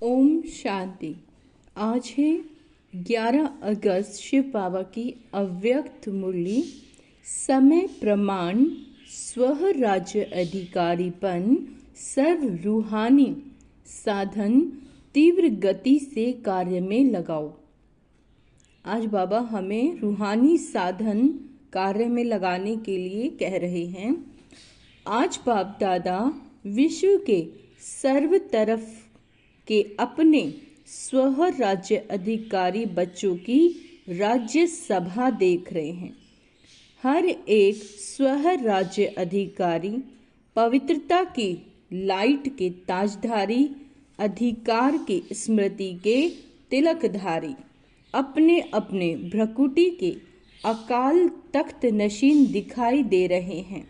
ओम शांति। आज है 11 अगस्त शिव बाबा की अव्यक्त मुरली। समय प्रमाण स्व राज्य अधिकारीपन सर्व रूहानी साधन तीव्र गति से कार्य में लगाओ। आज बाबा हमें रूहानी साधन कार्य में लगाने के लिए कह रहे हैं। आज बाप दादा विश्व के सर्व तरफ के अपने स्व राज्य अधिकारी बच्चों की राज्य सभा देख रहे हैं। हर एक स्व राज्य अधिकारी पवित्रता की लाइट के ताजधारी, अधिकार की स्मृति के तिलकधारी, अपने अपने भ्रकुटी के अकाल तख्त नशीन दिखाई दे रहे हैं।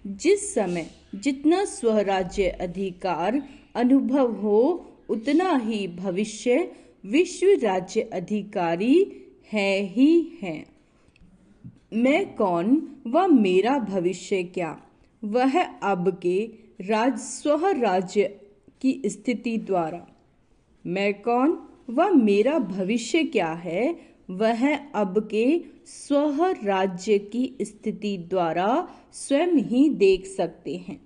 जिस समय जितना स्वराज्य अधिकार अनुभव हो, उतना ही भविष्य विश्व राज्य अधिकारी है ही है। मैं कौन व मेरा भविष्य क्या, वह अब के स्व राज्य की स्थिति द्वारा। मैं कौन व मेरा भविष्य क्या है, वह अब के स्व राज्य की स्थिति द्वारा स्वयं ही देख सकते हैं।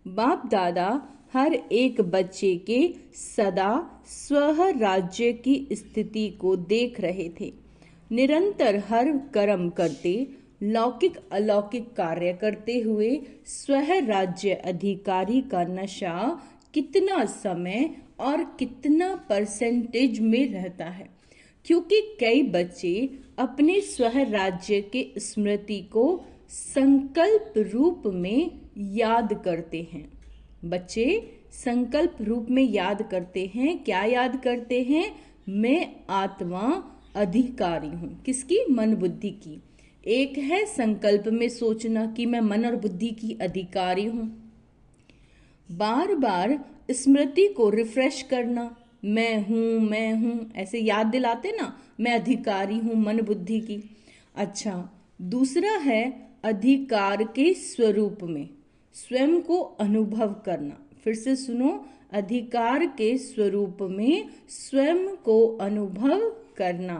बाप दादा हर एक बच्चे के सदा स्व राज्य की स्थिति को देख रहे थे। निरंतर हर कर्म करते, लौकिक अलौकिक कार्य करते हुए स्व राज्य अधिकारी का नशा कितना समय और कितना परसेंटेज में रहता है, क्योंकि कई बच्चे अपने स्व राज्य के स्मृति को संकल्प रूप में याद करते हैं। बच्चे संकल्प रूप में याद करते हैं। क्या याद करते हैं? मैं आत्मा अधिकारी हूँ। किसकी? मन बुद्धि की। एक है संकल्प में सोचना कि मैं मन और बुद्धि की अधिकारी हूँ। बार बार स्मृति को रिफ्रेश करना, मैं हूँ, ऐसे याद दिलाते ना, मैं अधिकारी हूँ मन बुद्धि की। अच्छा, दूसरा है अधिकार के स्वरूप में स्वयं को अनुभव करना। फिर से सुनो, अधिकार के स्वरूप में स्वयं को अनुभव करना।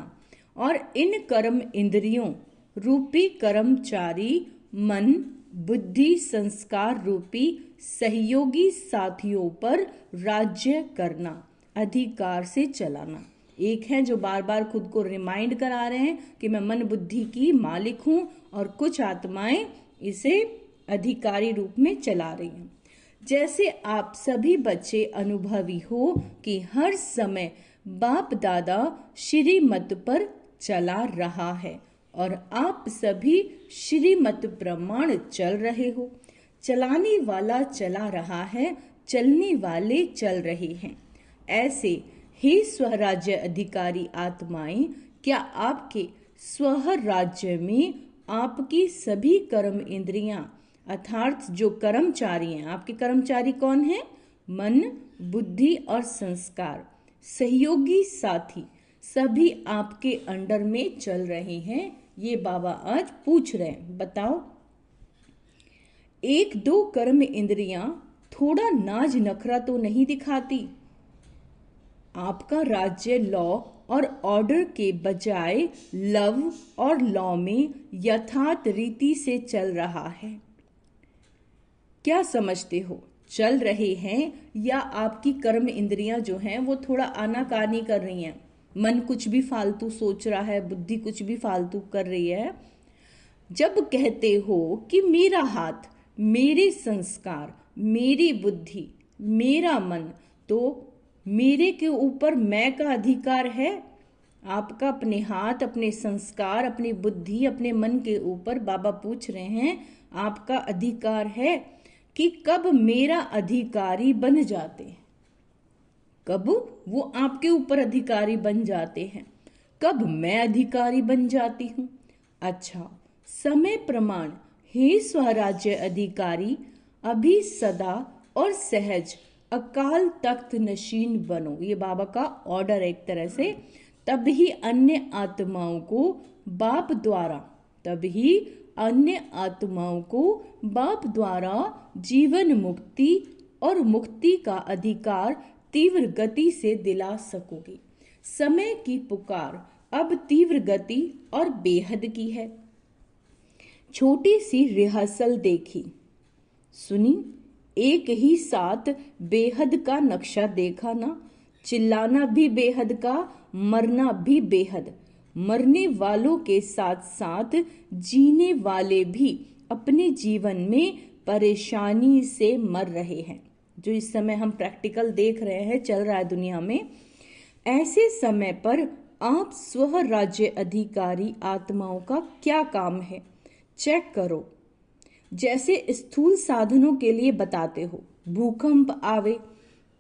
और इन कर्म इंद्रियों रूपी कर्मचारी मन बुद्धि संस्कार रूपी सहयोगी साथियों पर राज्य करना, अधिकार से चलाना। एक है जो बार बार खुद को रिमाइंड करा रहे हैं कि मैं मन बुद्धि की मालिक हूं, और कुछ आत्माएं इसे अधिकारी रूप में चला रही हैं। जैसे आप सभी बच्चे अनुभवी हो कि हर समय बाप दादा श्रीमत पर चला रहा है और आप सभी श्रीमत प्रमाण चल रहे हो। चलाने वाला चला रहा है, चलने वाले चल रहे हैं। ऐसे हे स्वराज्य अधिकारी आत्माएं, क्या आपके स्व राज्य में आपकी सभी कर्म इंद्रियां अर्थात जो कर्मचारी हैं, आपके कर्मचारी कौन हैं? मन बुद्धि और संस्कार, सहयोगी साथी सभी आपके अंडर में चल रहे हैं। ये बाबा आज पूछ रहे हैं, बताओ एक दो कर्म इंद्रियां थोड़ा नाज नखरा तो नहीं दिखाती? आपका राज्य लॉ और ऑर्डर के बजाय लव और लॉ में यथार्थ रीति से चल रहा है। क्या समझते हो, चल रहे हैं या आपकी कर्म इंद्रियां जो हैं वो थोड़ा आनाकानी कर रही हैं? मन कुछ भी फालतू सोच रहा है, बुद्धि कुछ भी फालतू कर रही है। जब कहते हो कि मेरा हाथ, मेरे संस्कार, मेरी बुद्धि, मेरा मन, तो मेरे के ऊपर मैं का अधिकार है। आपका अपने हाथ, अपने संस्कार, अपनी बुद्धि, अपने मन के ऊपर बाबा पूछ रहे हैं आपका अधिकार है कि कब मेरा अधिकारी बन जाते हैं, कब वो आपके ऊपर अधिकारी बन जाते हैं, कब मैं अधिकारी बन जाती हूं। अच्छा, समय प्रमाण हे स्वराज्य अधिकारी, अभी सदा और सहज अकाल तख्त नशीन बनो। ये बाबा का ऑर्डर है एक तरह से। तब ही अन्य आत्माओं को बाप द्वारा, तभी अन्य आत्माओं को बाप द्वारा जीवन मुक्ति और मुक्ति का अधिकार तीव्र गति से दिला सकोगे। समय की पुकार अब तीव्र गति और बेहद की है। छोटी सी रिहर्सल देखी, सुनी, एक ही साथ बेहद का नक्शा देखा ना। चिल्लाना भी बेहद का, मरना भी बेहद। मरने वालों के साथ साथ जीने वाले भी अपने जीवन में परेशानी से मर रहे हैं, जो इस समय हम प्रैक्टिकल देख रहे हैं, चल रहा है दुनिया में। ऐसे समय पर आप स्व राज्य अधिकारी आत्माओं का क्या काम है, चेक करो। जैसे स्थूल साधनों के लिए बताते हो, भूकंप आवे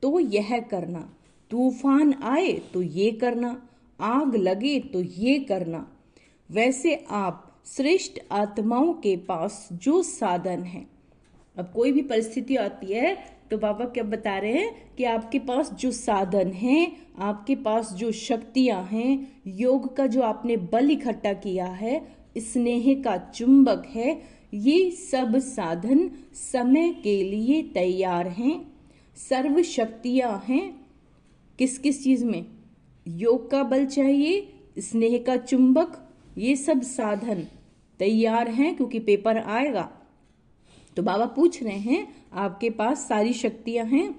तो यह करना, तूफान आए तो ये करना, आग लगे तो ये करना। वैसे आप श्रेष्ठ आत्माओं के पास जो साधन है, अब कोई भी परिस्थिति आती है तो बाबा क्या बता रहे हैं कि आपके पास जो साधन हैं, आपके पास जो शक्तियां हैं, योग का जो आपने बल इकट्ठा किया है, स्नेह का चुंबक है, ये सब साधन समय के लिए तैयार हैं। सर्व शक्तियां हैं। किस किस चीज में? योग का बल चाहिए, स्नेह का चुंबक, ये सब साधन तैयार हैं क्योंकि पेपर आएगा। तो बाबा पूछ रहे हैं आपके पास सारी शक्तियां हैं।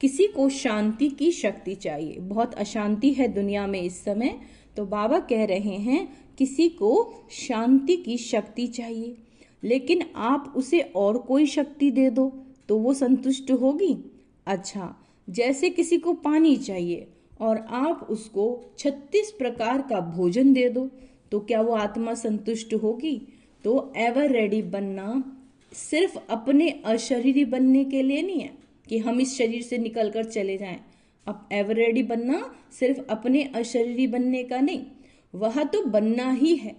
किसी को शांति की शक्ति चाहिए, बहुत अशांति है दुनिया में इस समय, तो बाबा कह रहे हैं किसी को शांति की शक्ति चाहिए, लेकिन आप उसे और कोई शक्ति दे दो तो वो संतुष्ट होगी। अच्छा, जैसे किसी को पानी चाहिए और आप उसको 36 प्रकार का भोजन दे दो तो क्या वो आत्मा संतुष्ट होगी? तो एवर रेडी बनना सिर्फ अपने अशरीरी बनने के लिए नहीं है कि हम इस शरीर से निकलकर चले जाएं। अब एवर रेडी बनना सिर्फ अपने अशरीरी बनने का नहीं, वह तो बनना ही है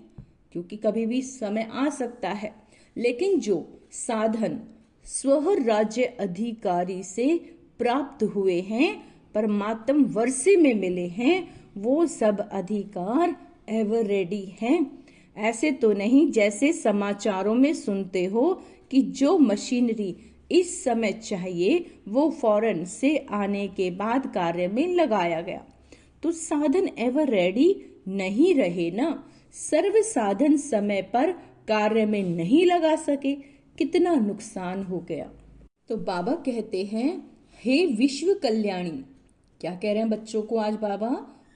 क्योंकि कभी भी समय आ सकता है। लेकिन जो साधन स्व राज्य अधिकारी से प्राप्त हुए हैं, परमात्म वर्षे में मिले हैं, वो सब अधिकार एवर रेडी हैं। ऐसे तो नहीं जैसे समाचारों में सुनते हो कि जो मशीनरी इस समय चाहिए वो फौरन से आने के बाद कार्य में लगाया गया, तो साधन एवर रेडी नहीं रहे ना। सर्व साधन समय पर कार्य में नहीं लगा सके, कितना नुकसान हो गया। तो बाबा कहते हैं, हे विश्व कल्याणी, क्या कह रहे हैं बच्चों को आज बाबा?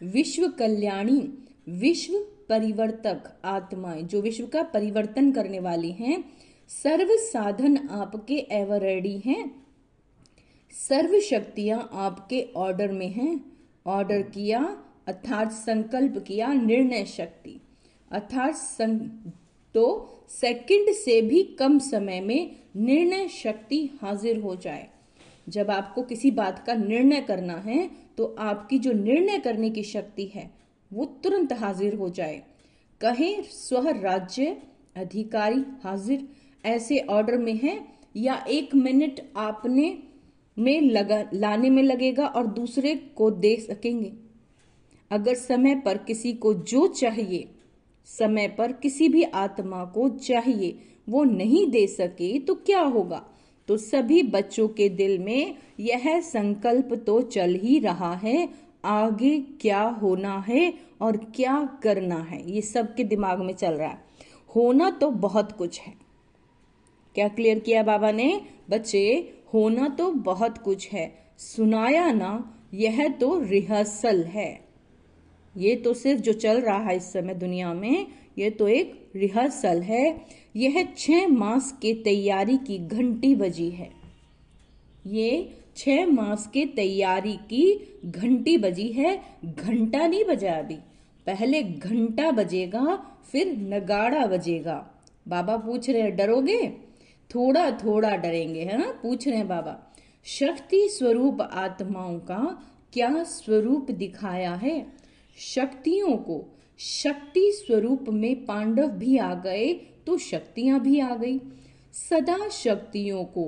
विश्व कल्याणी, विश्व परिवर्तक आत्माएं जो विश्व का परिवर्तन करने वाली हैं, सर्व साधन आपके एवर रेडी हैं, सर्व शक्तियां आपके ऑर्डर में हैं। ऑर्डर किया अर्थात संकल्प किया, निर्णय शक्ति अर्थात तो सेकंड से भी कम समय में निर्णय शक्ति हाजिर हो जाए। जब आपको किसी बात का निर्णय करना है तो आपकी जो निर्णय करने की शक्ति है वो तुरंत हाजिर हो जाए। कहें स्व राज्य अधिकारी हाजिर ऐसे ऑर्डर में है, या 1 मिनट आपने में लाने में लगेगा और दूसरे को दे सकेंगे। अगर समय पर किसी को जो चाहिए, समय पर किसी भी आत्मा को चाहिए, वो नहीं दे सके तो क्या होगा? तो सभी बच्चों के दिल में यह संकल्प तो चल ही रहा है, आगे क्या होना है और क्या करना है, ये सबके दिमाग में चल रहा है। होना तो बहुत कुछ है। क्या क्लियर किया बाबा ने? बच्चे, होना तो बहुत कुछ है, सुनाया ना, यह तो रिहर्सल है। ये तो सिर्फ जो चल रहा है इस समय दुनिया में, ये तो एक रिहर्सल है। यह 6 मास के तैयारी की घंटी बजी है। ये 6 मास के तैयारी की घंटी बजी है, घंटा नहीं बजा अभी। पहले घंटा बजेगा, फिर नगाड़ा बजेगा। बाबा पूछ रहे हैं, डरोगे? थोड़ा थोड़ा डरेंगे, है ना? पूछ रहे हैं बाबा, शक्ति स्वरूप आत्माओं का क्या स्वरूप दिखाया है? शक्तियों को शक्ति स्वरूप में पांडव भी आ गए तो शक्तियां भी आ गई। सदा शक्तियों को,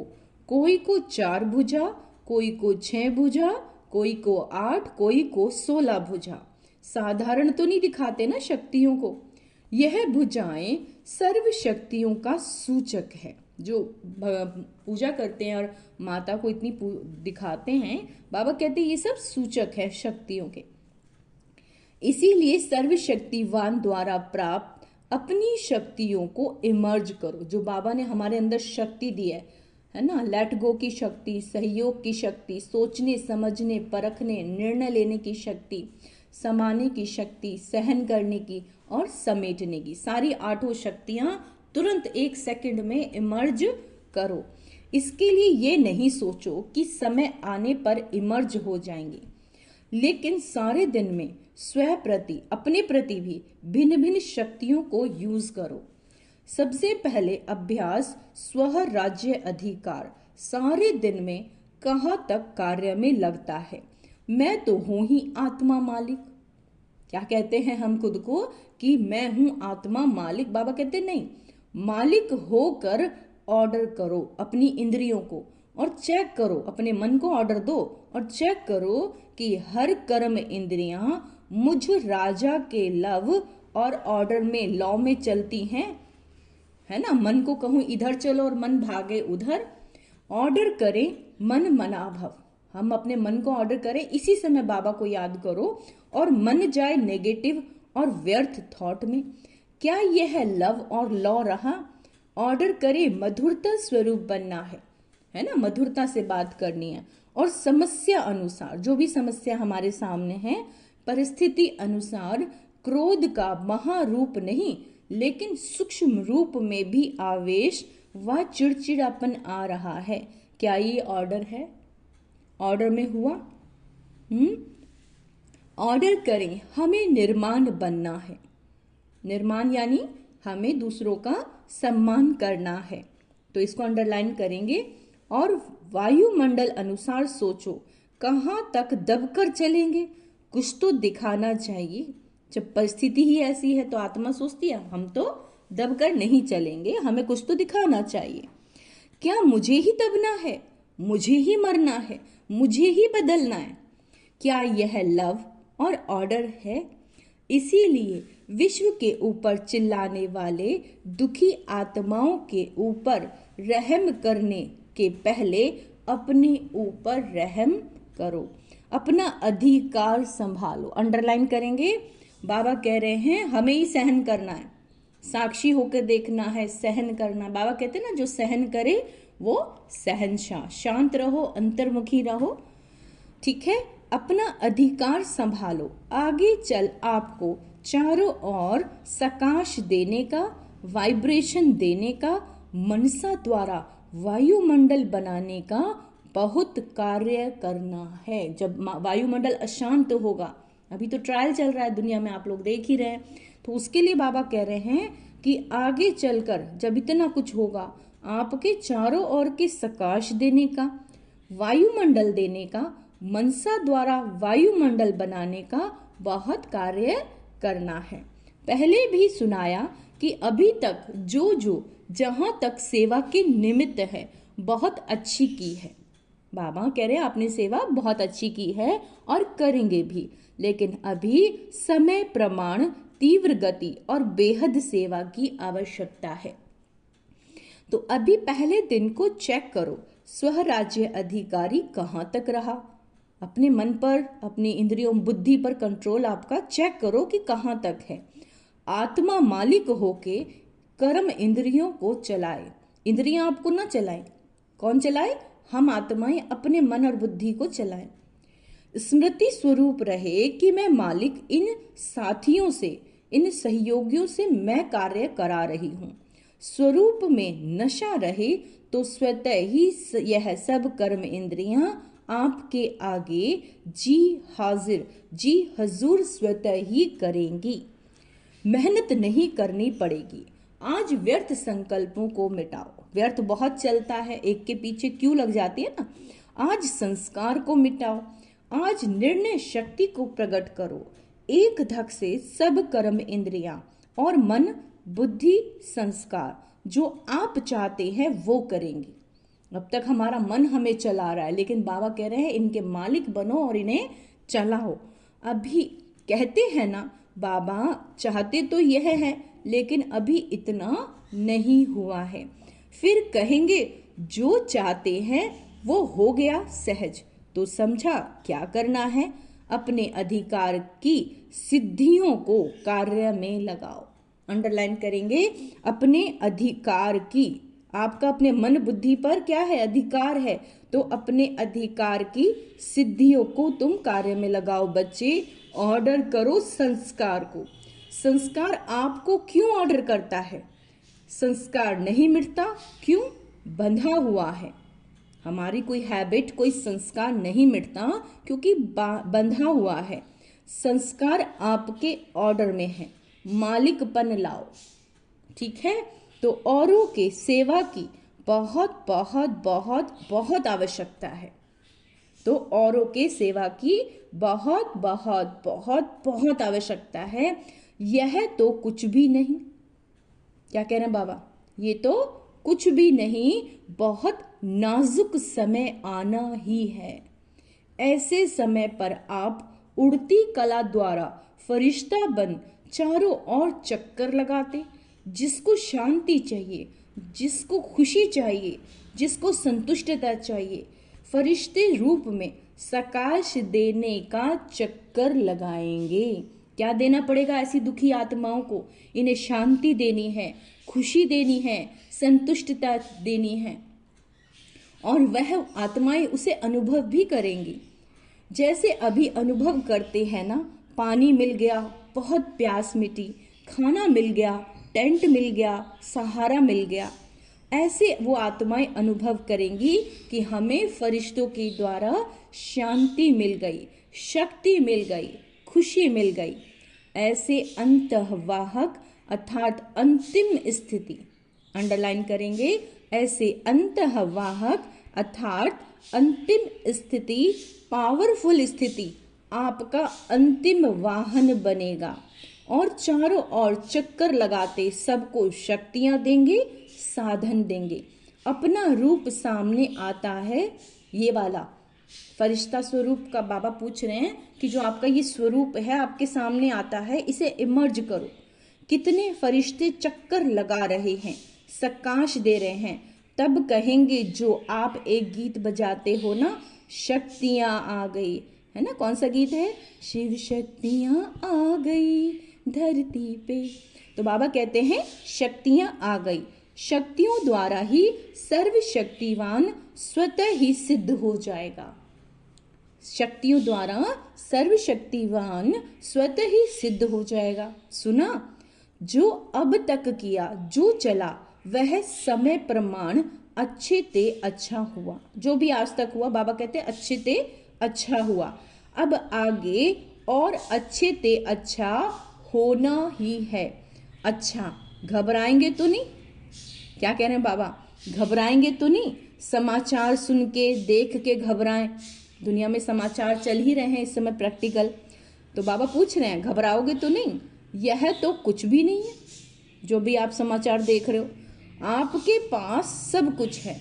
कोई को 4 भुजा, कोई को 6 भुजा, कोई को 8, कोई को 16 भुजा। साधारण तो नहीं दिखाते ना शक्तियों को। यह भुजाएं सर्व शक्तियों का सूचक है। जो पूजा करते हैं और माता को इतनी दिखाते हैं, बाबा कहते हैं ये सब सूचक है शक्तियों के। इसीलिए सर्वशक्तिवान द्वारा प्राप्त अपनी शक्तियों को इमर्ज करो। जो बाबा ने हमारे अंदर शक्ति दी है ना, लेट गो की शक्ति, सहयोग की शक्ति, सोचने समझने परखने निर्णय लेने की शक्ति, समाने की शक्ति, सहन करने की और समेटने की, सारी 8 शक्तियां तुरंत 1 सेकंड में इमर्ज करो। इसके लिए ये नहीं सोचो कि समय आने पर इमर्ज हो जाएंगे, लेकिन सारे दिन में स्व प्रति, अपने प्रति भी भिन्न भिन्न शक्तियों को यूज करो। सबसे पहले अभ्यास स्व राज्य अधिकार। सारे दिन में कहाँ तक कार्य में लगता है, मैं तो हूं ही आत्मा मालिक। क्या कहते हैं हम खुद को कि मैं हूं आत्मा मालिक। बाबा कहते नहीं, मालिक होकर ऑर्डर करो अपनी इंद्रियों को और चेक करो, अपने मन को ऑर्डर दो और चेक करो कि हर कर्म इंद्रियां मुझ राजा के लव और ऑर्डर में, लॉ में चलती हैं, है ना। मन को कहूं इधर चलो और मन भागे उधर। ऑर्डर करें मन मनाभव, हम अपने मन को ऑर्डर करें, इसी समय बाबा को याद करो और मन जाए नेगेटिव और व्यर्थ थॉट में। क्या यह लव और लॉ रहा? ऑर्डर करे मधुरता स्वरूप बनना है ना, मधुरता से बात करनी है और समस्या अनुसार, जो भी समस्या हमारे सामने है, परिस्थिति अनुसार क्रोध का महारूप नहीं लेकिन सूक्ष्म रूप में भी आवेश व चिड़चिड़ापन आ रहा है। क्या ये ऑर्डर है? ऑर्डर में हुआ? ऑर्डर करें, हमें निर्माण बनना है। निर्माण यानी हमें दूसरों का सम्मान करना है, तो इसको अंडरलाइन करेंगे। और वायुमंडल अनुसार सोचो, कहाँ तक दबकर चलेंगे? कुछ तो दिखाना चाहिए। जब परिस्थिति ही ऐसी है तो आत्मा सोचती है हम तो दबकर नहीं चलेंगे, हमें कुछ तो दिखाना चाहिए। क्या मुझे ही दबना है, मुझे ही मरना है, मुझे ही बदलना है? क्या यह लव और ऑर्डर है? इसीलिए विश्व के ऊपर चिल्लाने वाले दुखी आत्माओं के ऊपर रहम करने के पहले अपने ऊपर रहम करो, अपना अधिकार संभालो। अंडरलाइन करेंगे, बाबा कह रहे हैं हमें ही सहन करना है, साक्षी होकर देखना है, सहन करना। बाबा कहते हैं ना, जो सहन करे वो सहनशाह। शांत रहो, अंतर्मुखी रहो, ठीक है। अपना अधिकार संभालो। आगे चल आपको चारों ओर सकाश देने का, वाइब्रेशन देने का, मनसा द्वारा वायुमंडल बनाने का बहुत कार्य करना है। जब वायुमंडल अशांत होगा, अभी तो ट्रायल चल रहा है दुनिया में, आप लोग देख ही रहे हैं, तो उसके लिए बाबा कह रहे हैं कि आगे चलकर जब इतना कुछ होगा, आपके चारों ओर के सकाश देने का, वायुमंडल देने का, मनसा द्वारा वायुमंडल बनाने का बहुत कार्य करना है। पहले भी सुनाया कि अभी तक जो जो जहां तक सेवा के निमित्त है बहुत अच्छी की है। बाबा कह रहे हैं आपने सेवा बहुत अच्छी की है और करेंगे भी, लेकिन अभी समय प्रमाण, तीव्र गति और बेहद सेवा की आवश्यकता है। तो अभी पहले दिन को चेक करो, स्वराज्य अधिकारी कहाँ तक रहा। अपने मन पर, अपनी इंद्रियों, बुद्धि पर कंट्रोल आपका चेक करो कि कहाँ तक है। आत्मा मालिक होके कर्म इंद्रियों को चलाए। इंद्रियां आपको ना चलाए, कौन चलाए? हम आत्माएं अपने मन और बुद्धि को चलाएं। स्मृति स्वरूप रहे कि मैं मालिक, इन साथियों से, इन सहयोगियों से मैं कार्य करा रही हूं। स्वरूप में नशा रहे तो स्वतः ही यह सब कर्म इंद्रियां आपके आगे जी हाजिर, जी हजूर स्वतः ही करेंगी। मेहनत नहीं करनी पड़ेगी। आज व्यर्थ संकल्पों को मिटाओ। व्यर्थ बहुत चलता है, एक के पीछे क्यों लग जाती है ना। आज संस्कार को मिटाओ, आज निर्णय शक्ति को प्रकट करो। एक धक से सब कर्म इंद्रियां और मन, बुद्धि, संस्कार जो आप चाहते हैं वो करेंगे। अब तक हमारा मन हमें चला रहा है, लेकिन बाबा कह रहे हैं इनके मालिक बनो और इन्हें चलाओ। अभी कहते हैं ना, बाबा चाहते तो यह है लेकिन अभी इतना नहीं हुआ है। फिर कहेंगे जो चाहते हैं वो हो गया सहज। तो समझा क्या करना है, अपने अधिकार की सिद्धियों को कार्य में लगाओ। अंडरलाइन करेंगे, अपने अधिकार की, आपका अपने मन बुद्धि पर क्या है, अधिकार है, तो अपने अधिकार की सिद्धियों को तुम कार्य में लगाओ। बच्चे ऑर्डर करो संस्कार को। संस्कार आपको क्यों ऑर्डर करता है? संस्कार नहीं मिटता, क्यों? बंधा हुआ है। हमारी कोई हैबिट, कोई संस्कार नहीं मिटता क्योंकि बंधा हुआ है। संस्कार आपके ऑर्डर में है, मालिकपन लाओ। ठीक है, तो औरों के सेवा की बहुत बहुत बहुत बहुत आवश्यकता है। तो औरों के सेवा की बहुत बहुत बहुत बहुत आवश्यकता है। यह तो कुछ भी नहीं, क्या कह रहे हैं बाबा, ये तो कुछ भी नहीं, बहुत नाजुक समय आना ही है। ऐसे समय पर आप उड़ती कला द्वारा फरिश्ता बन चारों ओर चक्कर लगाते। जिसको शांति चाहिए, जिसको खुशी चाहिए, जिसको संतुष्टता चाहिए, फरिश्ते रूप में सकाश देने का चक्कर लगाएंगे। क्या देना पड़ेगा ऐसी दुखी आत्माओं को? इन्हें शांति देनी है, खुशी देनी है, संतुष्टता देनी है, और वह आत्माएं उसे अनुभव भी करेंगी। जैसे अभी अनुभव करते हैं ना, पानी मिल गया, बहुत प्यास मिटी, खाना मिल गया, टेंट मिल गया, सहारा मिल गया, ऐसे वो आत्माएं अनुभव करेंगी कि हमें फरिश्तों के द्वारा शांति मिल गई, शक्ति मिल गई, खुशी मिल गई। ऐसे अंतःवाहक अर्थात अंतिम स्थिति, अंडरलाइन करेंगे, ऐसे अंतःवाहक अर्थात अंतिम स्थिति, पावरफुल स्थिति आपका अंतिम वाहन बनेगा और चारों ओर चक्कर लगाते सबको शक्तियां देंगे, साधन देंगे। अपना रूप सामने आता है, ये वाला फरिश्ता स्वरूप का बाबा पूछ रहे हैं कि जो आपका ये स्वरूप है आपके सामने आता है, इसे इमर्ज करो। कितने फरिश्ते चक्कर लगा रहे हैं, सकाश दे रहे हैं। तब कहेंगे जो आप एक गीत बजाते हो ना, शक्तियां आ गई, है ना, कौन सा गीत है? शिव शक्तियां आ गई धरती पे। तो बाबा कहते हैं शक्तियां आ गई, शक्तियों द्वारा ही सर्वशक्तिवान स्वतः ही सिद्ध हो जाएगा। शक्तियों द्वारा सर्वशक्तिवान स्वतः ही सिद्ध हो जाएगा। सुना, जो अब तक किया, जो चला, वह समय प्रमाण अच्छे ते अच्छा हुआ। जो भी आज तक हुआ, बाबा कहते अच्छे ते अच्छा हुआ। अब आगे और अच्छे ते अच्छा होना ही है। अच्छा, घबराएंगे तो नहीं? क्या कह रहे हैं बाबा, घबराएंगे तो नहीं? समाचार सुन के, देख के घबराएं? दुनिया में समाचार चल ही रहे हैं इस समय, प्रैक्टिकल। तो बाबा पूछ रहे हैं घबराओगे तो नहीं? यह तो कुछ भी नहीं है जो भी आप समाचार देख रहे हो। आपके पास सब कुछ है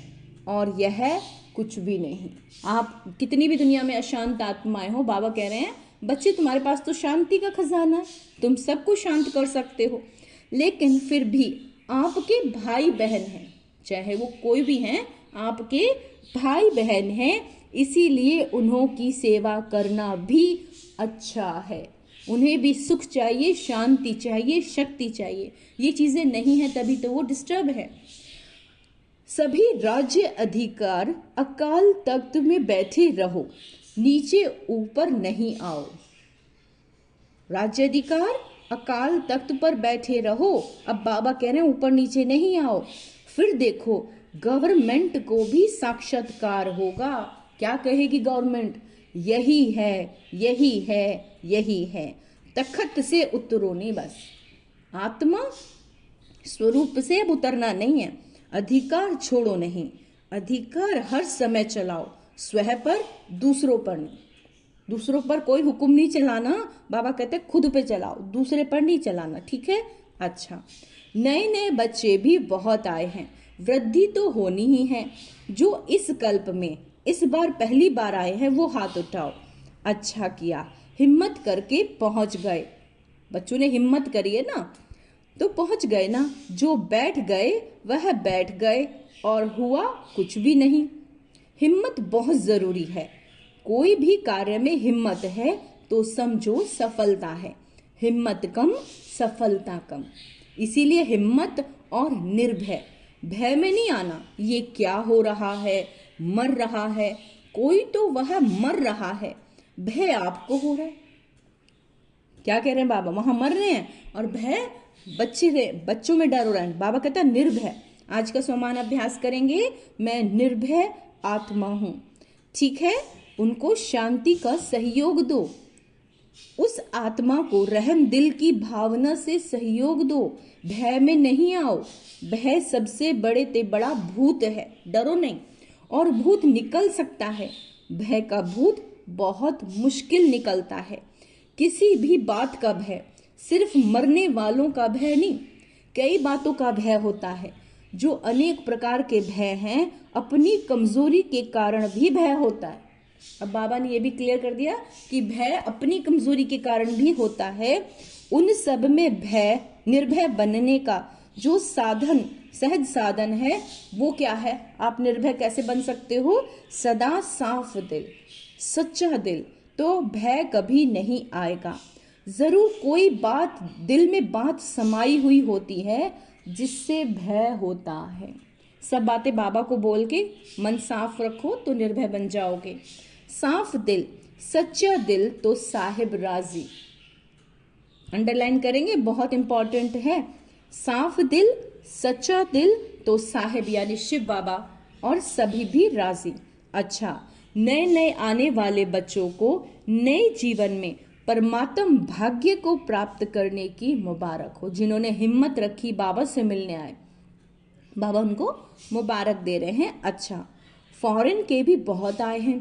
और यह कुछ भी नहीं। आप कितनी भी दुनिया में अशांत आत्माएं हो, बाबा कह रहे हैं बच्चे तुम्हारे पास तो शांति का खजाना है, तुम सबको शांत कर सकते हो। लेकिन फिर भी आपके भाई बहन हैं, चाहे वो कोई भी हैं, आपके भाई बहन हैं, इसीलिए उन्हों की सेवा करना भी अच्छा है। उन्हें भी सुख चाहिए, शांति चाहिए, शक्ति चाहिए। ये चीजें नहीं है तभी तो वो डिस्टर्ब है। सभी राज्य अधिकार अकाल तख्त में बैठे रहो, नीचे ऊपर नहीं आओ। राज्य अधिकार अकाल तख्त पर बैठे रहो। अब बाबा कह रहे हैं ऊपर नीचे नहीं आओ। फिर देखो गवर्नमेंट को भी साक्षात्कार होगा। क्या कहेगी गवर्नमेंट? यही है, यही है, यही है। तखत से उतरो नहीं, बस आत्मा स्वरूप से अब उतरना नहीं है। अधिकार छोड़ो नहीं, अधिकार हर समय चलाओ, स्वयं पर, दूसरों पर नहीं। दूसरों पर कोई हुक्म नहीं चलाना, बाबा कहते खुद पे चलाओ, दूसरे पर नहीं चलाना, ठीक है? अच्छा, नए नए बच्चे भी बहुत आए हैं, वृद्धि तो होनी ही है। जो इस कल्प में इस बार पहली बार आए हैं वो हाथ उठाओ। अच्छा किया, हिम्मत करके पहुंच गए। बच्चों ने हिम्मत करी है ना, तो पहुंच गए ना, जो बैठ गए वह बैठ गए और हुआ कुछ भी नहीं। हिम्मत बहुत जरूरी है। कोई भी कार्य में हिम्मत है तो समझो सफलता है। हिम्मत कम, सफलता कम। इसीलिए हिम्मत और निर्भय, भय में नहीं आना। ये क्या हो रहा है, मर रहा है कोई, तो वह मर रहा है, भय आपको हो रहा है। क्या कह रहे हैं बाबा, वहां मर रहे हैं और भय बच्चों में डर हो रहा है। बाबा कहता है निर्भय। आज का समान अभ्यास करेंगे, मैं निर्भय आत्मा हूं। ठीक है, उनको शांति का सहयोग दो। उस आत्मा को रहम दिल की भावना से सहयोग दो। भय में नहीं आओ। भय सबसे बड़े ते बड़ा भूत है, डरो नहीं। और भूत निकल सकता है। भय का भूत बहुत मुश्किल निकलता है। किसी भी बात का भय, सिर्फ मरने वालों का भय नहीं, कई बातों का भय होता है। जो अनेक प्रकार के भय हैं, अपनी कमजोरी के कारण भी भय होता है। अब बाबा ने यह भी क्लियर कर दिया कि भय अपनी कमजोरी के कारण भी होता है। उन सब में भय, निर्भय बनने का जो साधन, सहज साधन है, वो क्या है? आप निर्भय कैसे बन सकते हो? सदा साफ दिल, सच्चा दिल, तो भय कभी नहीं आएगा। जरूर कोई बात दिल में बात समाई हुई होती है जिससे भय होता है। सब बातें बाबा को बोल के मन साफ रखो तो निर्भय बन जाओगे। साफ दिल, सच्चा दिल तो साहिब राजी। अंडरलाइन करेंगे, बहुत इंपॉर्टेंट है। साफ दिल, सच्चा दिल तो साहिब यानी शिव बाबा और सभी भी राजी। अच्छा, नए नए आने वाले बच्चों को नए जीवन में परमात्म भाग्य को प्राप्त करने की मुबारक हो। जिन्होंने हिम्मत रखी बाबा से मिलने आए, बाबा उनको मुबारक दे रहे हैं। अच्छा, फॉरेन के भी बहुत आए हैं।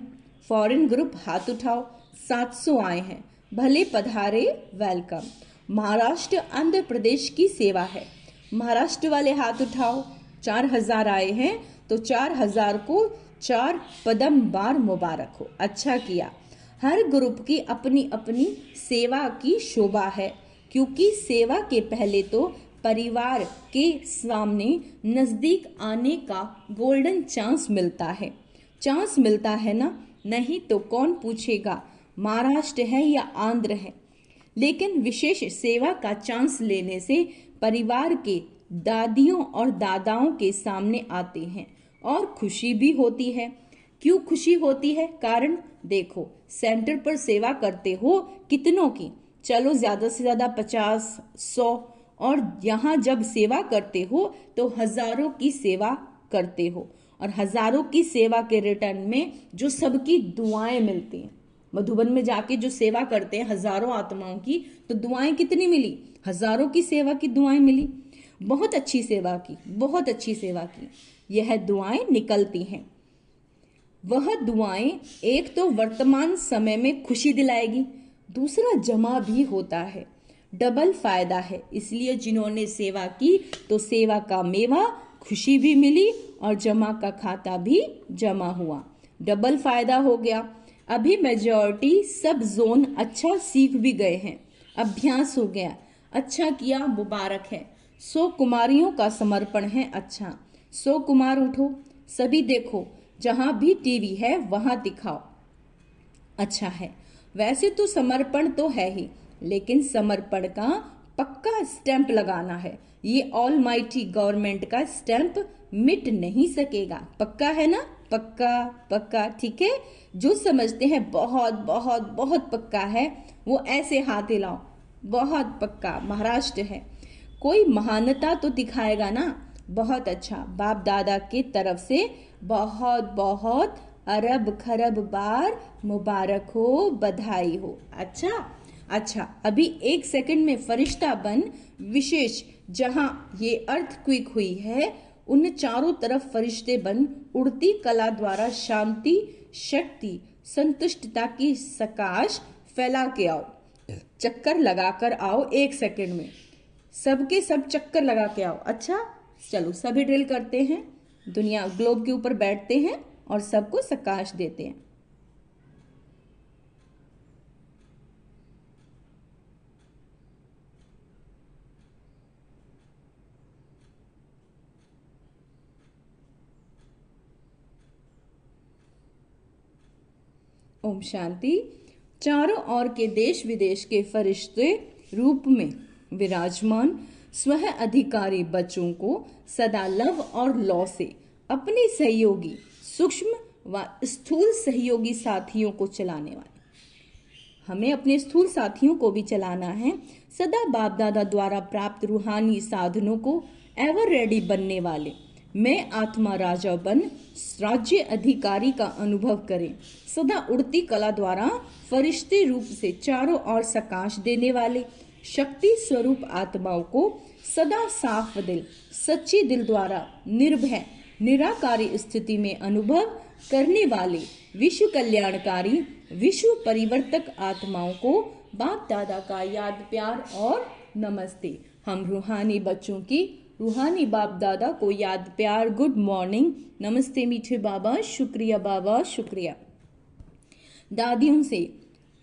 फॉरेन ग्रुप हाथ उठाओ, 700 आए हैं। भले पधारे, वेलकम। महाराष्ट्र आंध्र प्रदेश की सेवा है। महाराष्ट्र वाले हाथ उठाओ। 4000 आए हैं, तो 4000 को 4 पदम बार मुबारक हो। अच्छा किया। हर ग्रुप की अपनी अपनी सेवा की शोभा है, क्योंकि सेवा के पहले तो परिवार के सामने नजदीक आने का गोल्डन चांस मिलता है। चांस मिलता है ना, नहीं तो कौन पूछेगा महाराष्ट्र है या आंध्र है। लेकिन विशेष सेवा का चांस लेने से परिवार के दादियों और दादाओं के सामने आते हैं और खुशी भी होती है। क्यों खुशी होती है? कारण देखो, सेंटर पर सेवा करते हो कितनों की, चलो ज्यादा से ज्यादा 50, 100, और यहाँ जब सेवा करते हो तो हजारों की सेवा करते हो, और हजारों की सेवा के रिटर्न में जो सबकी दुआएं मिलती हैं। मधुबन में जाके जो सेवा करते हैं हजारों आत्माओं की, तो दुआएं कितनी मिली? हजारों की सेवा की दुआएं मिली। बहुत अच्छी सेवा की, बहुत अच्छी सेवा की, यह दुआएं निकलती हैं। वह दुआएं एक तो वर्तमान समय में खुशी दिलाएगी, दूसरा जमा भी होता है, डबल फायदा है। इसलिए जिन्होंने सेवा की तो सेवा का मेवा, खुशी भी मिली और जमा का खाता भी जमा हुआ, डबल फायदा हो गया। अभी मेजॉरिटी सब जोन अच्छा सीख भी गए हैं, अभ्यास हो गया। अच्छा किया, मुबारक है। 100 कुमारियों का समर्पण है। अच्छा, 100 कुमार उठो, सभी देखो, जहां भी टीवी है वहां दिखाओ। अच्छा है। वैसे तो समर्पण तो है ही, लेकिन समर्पण का पक्का स्टैंप लगाना है। ये ऑल माइटी गवर्नमेंट का स्टैंप मिट नहीं सकेगा। पक्का है ना? पक्का पक्का, ठीक है। जो समझते हैं बहुत बहुत बहुत पक्का है, वो ऐसे हाथ हिलाओ। बहुत पक्का महाराष्ट्र है। कोई महानता तो दिखाएगा ना? बहुत अच्छा, बाप दादा की तरफ से बहुत बहुत अरब खरब बार मुबारक हो, बधाई हो। अच्छा, अभी 1 सेकंड में फरिश्ता बन, विशेष जहां ये अर्थक्वेक हुई है उन चारों तरफ फरिश्ते बन, उड़ती कला द्वारा शांति, शक्ति, संतुष्टता की सकाश फैला के आओ। चक्कर लगाकर आओ 1 सेकंड में, सबके सब चक्कर लगा के आओ। अच्छा, चलो सभी ड्रिल करते हैं। दुनिया ग्लोब के ऊपर बैठते हैं और सबको सकाश देते हैं। ओम शांति। चारों ओर के देश विदेश के फरिश्ते रूप में विराजमान स्वह अधिकारी बच्चों को सदा लव और लौ से अपने सहयोगी सूक्ष्म व स्थूल सहयोगी साथियों को चलाने वाले, हमें अपने स्थूल साथियों को भी चलाना है। सदा बाप दादा द्वारा प्राप्त रूहानी साधनों को एवर रेडी बनने वाले मैं आत्मा राजा बन राज्य अधिकारी का अनुभव करें। सदा उड़ती कला द्वारा फरिश्ते रूप से चारों ओर सकाश देने वाले शक्ति स्वरूप आत्माओं को सदा साफ दिल सच्चे दिल द्वारा निर्भय निराकारी स्थिति में अनुभव करने वाले विश्व कल्याणकारी विश्व परिवर्तक आत्माओं को बाप दादा का याद प्यार और नमस्ते। हम रूहानी बच्चों की रूहानी बाप दादा को याद प्यार गुड मॉर्निंग, नमस्ते मीठे बाबा, शुक्रिया बाबा, शुक्रिया। दादियों से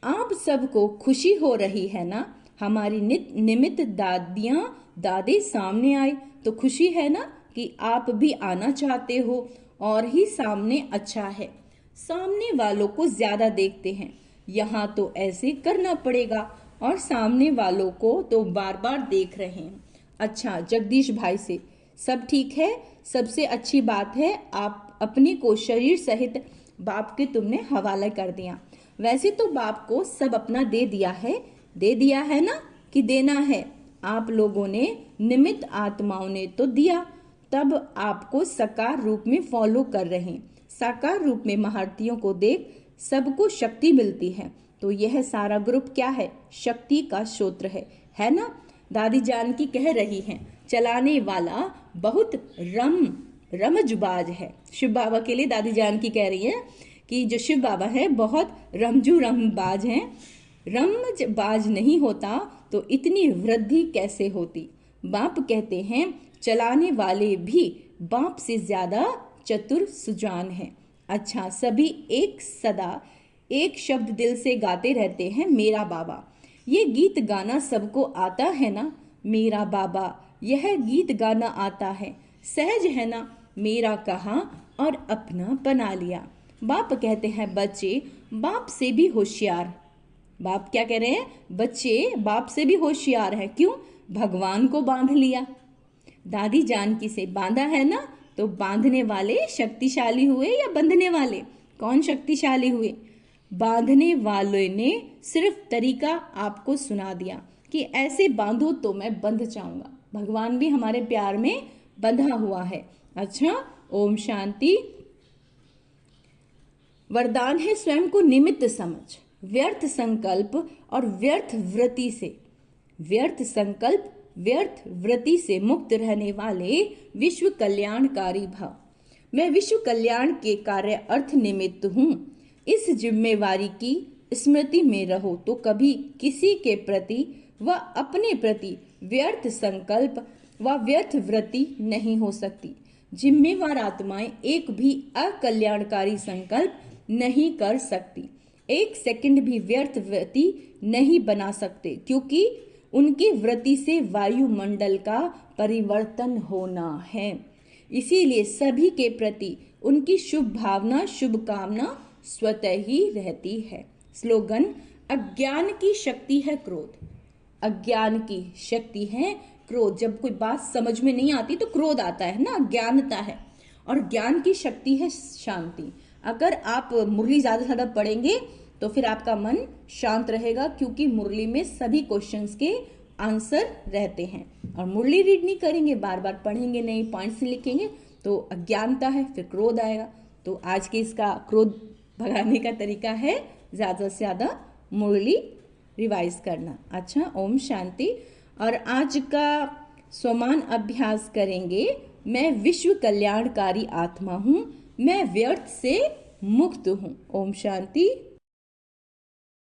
आप सबको खुशी हो रही है ना? हमारी निमित्त दादियां दादे सामने आए तो खुशी है ना कि आप भी आना चाहते हो, और ही सामने अच्छा है। सामने वालों को ज्यादा देखते हैं, यहाँ तो ऐसे करना पड़ेगा, और सामने वालों को तो बार बार देख रहे हैं। अच्छा, जगदीश भाई से सब ठीक है? सबसे अच्छी बात है आप अपने को शरीर सहित बाप के तुमने हवाला कर दिया। वैसे तो बाप को सब अपना दे दिया है ना, कि देना है। आप लोगों ने निमित्त आत्माओं ने तो दिया, तब आपको साकार रूप में फॉलो कर रहे हैं। साकार रूप में महारथियों को देख सबको शक्ति मिलती है, तो यह सारा ग्रुप क्या है? शक्ति का स्रोत है ना? दादी जानकी कह रही हैं, चलाने वाला बहुत रमजबाज है। शिव बाबा के लिए दादी जानकी कह रही है कि जो शिव बाबा है बहुत रमबाज हैं। रमजबाज नहीं होता तो इतनी वृद्धि कैसे होती? बाप कहते हैं चलाने वाले भी बाप से ज्यादा चतुर सुजान है। अच्छा, सभी सदा एक शब्द दिल से गाते रहते हैं, मेरा बाबा। ये गीत गाना सबको आता है ना? मेरा बाबा, यह गीत गाना आता है, सहज है ना? मेरा कहा और अपना बना लिया। बाप कहते हैं बच्चे बाप से भी होशियार। बाप क्या कह रहे हैं? बच्चे बाप से भी होशियार है। क्यों? भगवान को बांध लिया। दादी जानकी से बांधा है ना, तो बांधने वाले शक्तिशाली हुए या बंधने वाले? कौन शक्तिशाली हुए? बांधने वाले ने सिर्फ तरीका आपको सुना दिया कि ऐसे बांधो तो मैं बंध जाऊंगा। भगवान भी हमारे प्यार में बंधा हुआ है। अच्छा, ओम शांति। वरदान है स्वयं को निमित्त समझ, व्यर्थ संकल्प और व्यर्थ वृत्ति से मुक्त रहने वाले विश्व कल्याणकारी भाव। मैं विश्व कल्याण के कार्य अर्थ निमित्त हूँ। इस जिम्मेवारी की स्मृति में रहो तो कभी किसी के प्रति व अपने प्रति व्यर्थ संकल्प व व्यर्थ वृत्ति नहीं हो सकती। जिम्मेवार आत्माएं एक भी अकल्याणकारी संकल्प नहीं कर सकती, एक सेकंड भी व्यर्थ वृत्ति नहीं बना सकते, क्योंकि उनकी वृत्ति से वायुमंडल का परिवर्तन होना है। इसीलिए सभी के प्रति उनकी शुभ भावना शुभकामना स्वतः ही रहती है। स्लोगन, अज्ञान की शक्ति है क्रोध। अज्ञान की शक्ति है क्रोध। जब कोई बात समझ में नहीं आती तो क्रोध आता है ना, अज्ञानता है। और ज्ञान की शक्ति है शांति। अगर आप मुरली ज्यादा से ज्यादा पढ़ेंगे तो फिर आपका मन शांत रहेगा, क्योंकि मुरली में सभी क्वेश्चंस के आंसर रहते हैं। और मुरली रीड नहीं करेंगे, बार बार पढ़ेंगे नहीं, पॉइंट्स नहीं लिखेंगे, तो अज्ञानता है, फिर क्रोध आएगा। तो आज के इसका क्रोध भगाने का तरीका है ज्यादा से ज्यादा मुरली रिवाइज करना। अच्छा, ओम शांति। और आज का स्वमान अभ्यास करेंगे। मैं विश्व कल्याणकारी आत्मा हूँ, मैं व्यर्थ से मुक्त हूँ। ओम शांति।